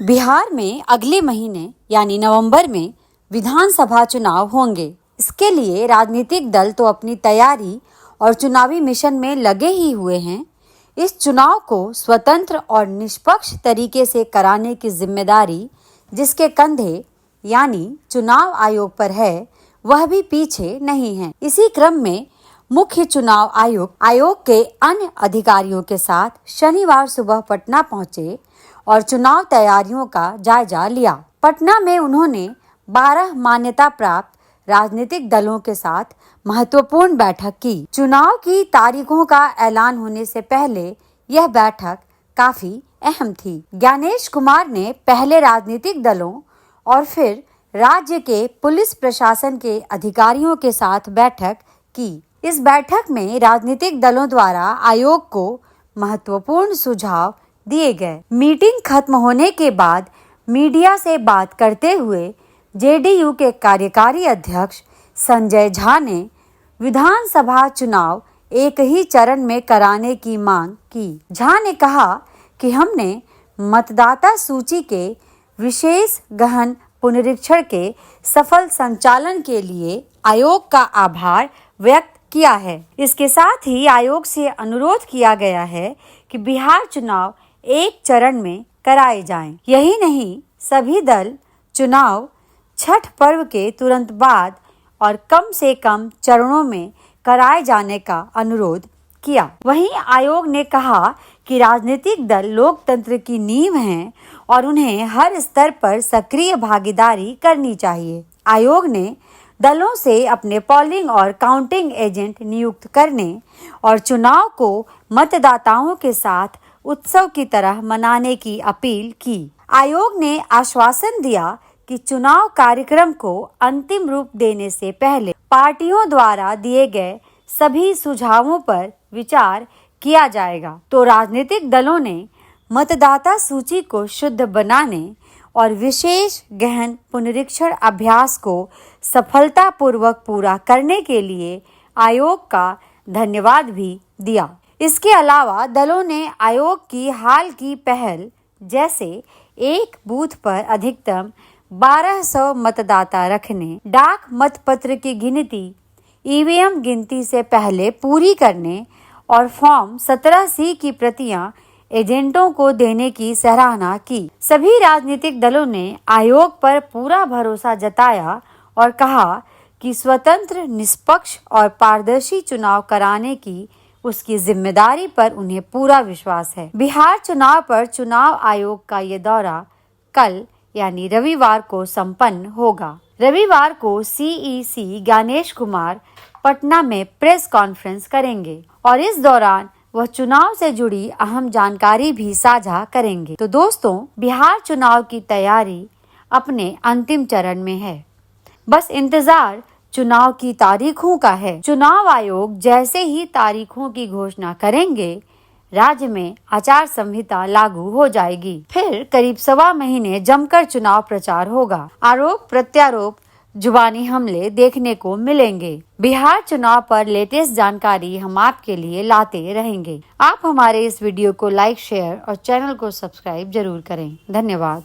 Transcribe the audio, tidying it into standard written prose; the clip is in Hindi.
बिहार में अगले महीने यानी नवंबर में विधानसभा चुनाव होंगे। इसके लिए राजनीतिक दल तो अपनी तैयारी और चुनावी मिशन में लगे ही हुए हैं। इस चुनाव को स्वतंत्र और निष्पक्ष तरीके से कराने की जिम्मेदारी जिसके कंधे यानी चुनाव आयोग पर है, वह भी पीछे नहीं है। इसी क्रम में मुख्य चुनाव आयोग के अन्य अधिकारियों के साथ शनिवार सुबह पटना पहुंचे और चुनाव तैयारियों का जायजा लिया। पटना में उन्होंने 12 मान्यता प्राप्त राजनीतिक दलों के साथ महत्वपूर्ण बैठक की। चुनाव की तारीखों का ऐलान होने से पहले यह बैठक काफी अहम थी। ज्ञानेश कुमार ने पहले राजनीतिक दलों और फिर राज्य के पुलिस प्रशासन के अधिकारियों के साथ बैठक की। इस बैठक में राजनीतिक दलों द्वारा आयोग को महत्वपूर्ण सुझाव दिए गए। मीटिंग खत्म होने के बाद मीडिया से बात करते हुए जेडीयू के कार्यकारी अध्यक्ष संजय झा ने विधानसभा चुनाव एक ही चरण में कराने की मांग की। झा ने कहा कि हमने मतदाता सूची के विशेष गहन पुनरीक्षण के सफल संचालन के लिए आयोग का आभार व्यक्त किया है। इसके साथ ही आयोग से अनुरोध किया गया है कि बिहार चुनाव एक चरण में कराए जाएं। यही नहीं, सभी दल चुनाव छठ पर्व के तुरंत बाद और कम से कम चरणों में कराए जाने का अनुरोध किया। वहीं आयोग ने कहा कि राजनीतिक दल लोकतंत्र की नींव हैं और उन्हें हर स्तर पर सक्रिय भागीदारी करनी चाहिए। आयोग ने दलों से अपने पोलिंग और काउंटिंग एजेंट नियुक्त करने और चुनाव को मतदाताओं के साथ उत्सव की तरह मनाने की अपील की। आयोग ने आश्वासन दिया कि चुनाव कार्यक्रम को अंतिम रूप देने से पहले पार्टियों द्वारा दिए गए सभी सुझावों पर विचार किया जाएगा। तो राजनीतिक दलों ने मतदाता सूची को शुद्ध बनाने और विशेष गहन पुनरीक्षण अभ्यास को सफलतापूर्वक पूरा करने के लिए आयोग का धन्यवाद भी दिया। इसके अलावा दलों ने आयोग की हाल की पहल जैसे एक बूथ पर अधिकतम 1200 मतदाता रखने, डाक मतपत्र की गिनती ईवीएम गिनती से पहले पूरी करने और फॉर्म 17C की प्रतियां एजेंटों को देने की सराहना की। सभी राजनीतिक दलों ने आयोग पर पूरा भरोसा जताया और कहा कि स्वतंत्र, निष्पक्ष और पारदर्शी चुनाव कराने की उसकी जिम्मेदारी पर उन्हें पूरा विश्वास है। बिहार चुनाव पर चुनाव आयोग का ये दौरा कल यानी रविवार को संपन्न होगा। रविवार को सीईसी ज्ञानेश कुमार पटना में प्रेस कॉन्फ्रेंस करेंगे और इस दौरान वह चुनाव से जुड़ी अहम जानकारी भी साझा करेंगे। तो दोस्तों, बिहार चुनाव की तैयारी अपने अंतिम चरण में है। बस इंतजार चुनाव की तारीखों का है। चुनाव आयोग जैसे ही तारीखों की घोषणा करेंगे, राज्य में आचार संहिता लागू हो जाएगी। फिर करीब 1.25 महीने जमकर चुनाव प्रचार होगा। आरोप प्रत्यारोप, जुबानी हमले देखने को मिलेंगे। बिहार चुनाव पर लेटेस्ट जानकारी हम आपके लिए लाते रहेंगे। आप हमारे इस वीडियो को लाइक, शेयर और चैनल को सब्सक्राइब जरूर करें। धन्यवाद।